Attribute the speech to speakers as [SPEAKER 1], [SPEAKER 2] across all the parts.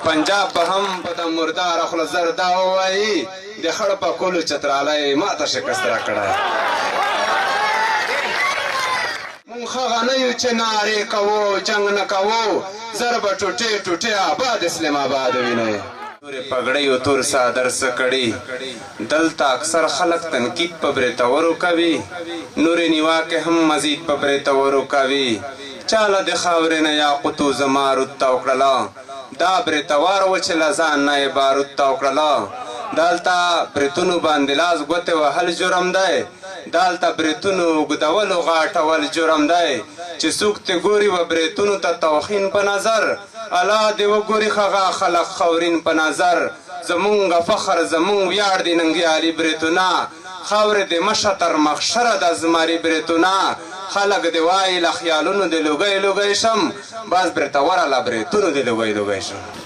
[SPEAKER 1] پنجاب به هم په د مردار خوله زر دا ووایي د خړ په کولو چترالی ما ته شکست راکړی مونږ هغه نه یو چې نارې کوو جنګ نه کوو زر به ټوټې ټوټې آباد اسلام آباد وینئ تورې پګړۍ او تور څادر څه کړي دلته اکثر خلک تنقید په بریتورو کوي نورې نیواکې هم مزید په بریتورو کوي چاله د خاورې نه یاقوتو زمارود ته وکړله دا بریتوار و چې له ځان نه یې بارود ته وکړله دلته بریتونو باندې لاس ګوتې وهل جرم دی دلته بریتونو اوږدولو غاټول جرم دی چې څوک ترې ګوري و بریتونو ته توخین په نظر الله دې وګوري هغه خلق خاورین په نظر زمونږ فخر زمونږ ویاړ دي ننګیالي بریتونه خاورې دې مشه تر مخشره د زمري بریتونه خلق دې وایي له خیالونو دې لوګی لوګی شم بس بریتوره له بریتونو دې لوګی لوګی شم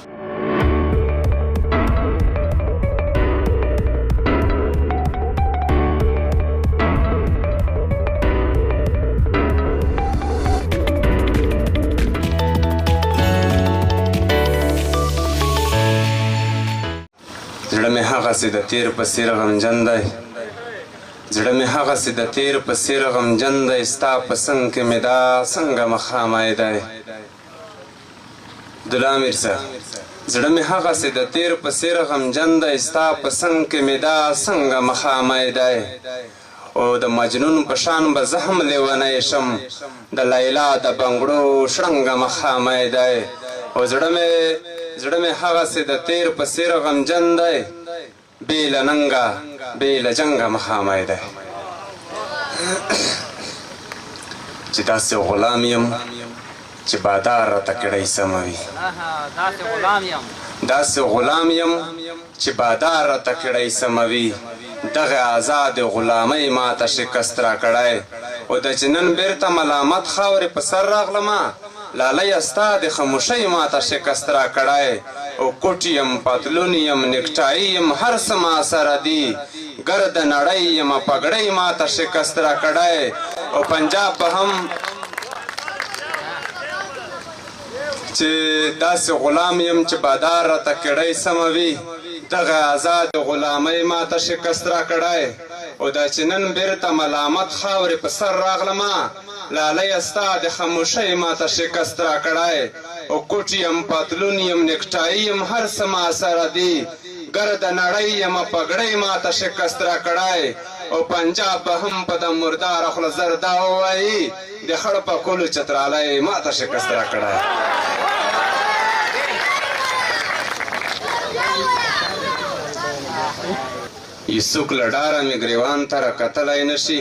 [SPEAKER 1] زړه مې هغسې د تیر په څېر غمجن دی زړه مې هغسې د تیر په څېر غمجن دی ستا په څنګ کې مې دا څنګه مخامی دی عبدالله امیر صاحب زړه مې هغسې د تیر په څېر غمجن دی ستا په څنګ کې مې دا څنګه مخامی دی او د مجنون په شان به زه هم لیونی شم د لیلا د بنګړو شړنګه مخامی دی او زړه مې هغسې د تیر په څېر غمجن دی بې له ننګه بې له جنګه مخامی دی چې داسې غلام یم چې بادار راته کړی سموي داسې غلام یم چې بادار راته کړی سموي دغه آزاد غلامۍ ما ته شکست راکړی او د چې نن بیرته ملامت خاورې په سر راغلمه لالی ستا د خاموشۍ ما ته شکست راکړی او کوټ یم پتلون یم نیکټایي یم هر څه ما سره دي ګرد نړۍ یم پګړۍ ما ته شکست راکړی او پنجاب به هم چې داسې غلام یم چې بادار راته کړی سموي دغه آزاد غلامۍ ما ته شکست راکړی او دا چې نن بیرته ملامت خاورې په سر راغلمه لالی ستا د خاموشۍ ما ته شکست راکړی او کوټ یم پتلون یم نیکټایي یم هر څه ما سره دي ګرد نړۍ یم پګړۍ ما ته شکست راکړی او پنجاب به هم په د مرداره خوله زر دا ووایي د خړ په کولو چترالی ما ته شکست راکړی یڅوک له ډاره مې ګریوان ته راکتلی نه شي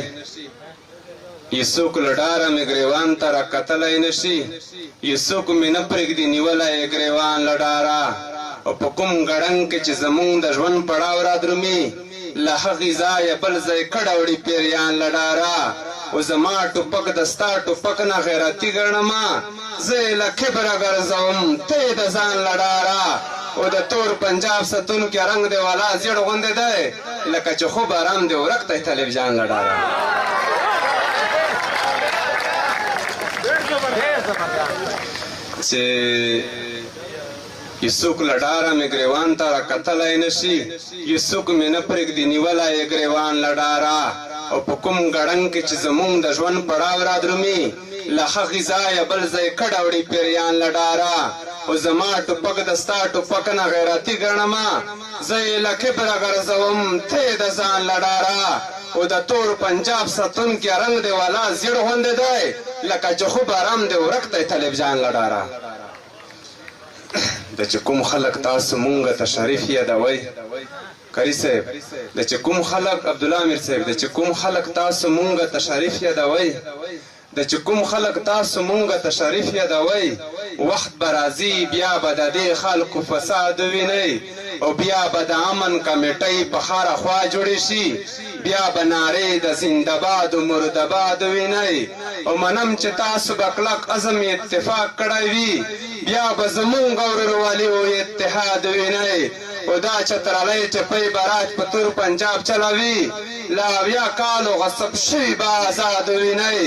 [SPEAKER 1] یڅوک له ډاره مې ګریوان ته راکتلی نه شي یڅوک مې نه پرېږدي نیولی ګریوان له ډاره او په کوم ګړنګ کې چې زمونږ د ژوند پړاو رادرومي له هغې ځایه بل ځای کډه وړي پیریان له ډاره او زما ټوپک د ستا ټوپک نه غیرتي ګڼمه زه یې له کبره ګرځوم ته یې د ځان له ډاره او د تور پنجاب ستونکي رنګ دی والا زیړ غوندې دی لکه چې خوب ارام دی ورک دی طالب جان له ډاره چې یڅوک له ډاره مې ګریوان ته راکتلی نه شي یڅوک مې نه پرېږدي نیولی ګریوان له ډاره او په کوم ګړنګ کې چې زمونږ د ژوند پړاو رادرومي له هغې ځایه بل ځای کډه وړي پیریان له ډاره او زما ټوپک د ستا ټوپک نه غیرتي ګڼمه زه یې له کبره ګرځوم ته یې د ځان له ډاره او د تور پنجاب ستونکي رنګ دی والا زیړ غوندې دی لکه چې خوب ارام دی ورک دی طالب جان له ډاره د چې کوم خلک تاسو مونږ ته شریف یادوئ کری صاحب د چې کوم خلک عبدالله امیر صاحب د چې کوم خلک تاسو مونږ ته شریف یادوئ د چې کوم خلک تاسو مونږ ته شریف یادوئ وخت به راځي بیا به د دې خلکو فساد وینئ او بیا به د امن کمیټۍ په خاره خوا جوړې شي بیا به نارې د زنده‌باد و مرده‌باد وینئ او منم چې تاسو به کلک عزم اتفاق کړی وي بیا به زمونږ ورورولي او اتحاد وینئ او دا چترالی ټپۍ به راج په تور پنجاب چلوي له 70 کالو غصب شوي به آزاد وینئ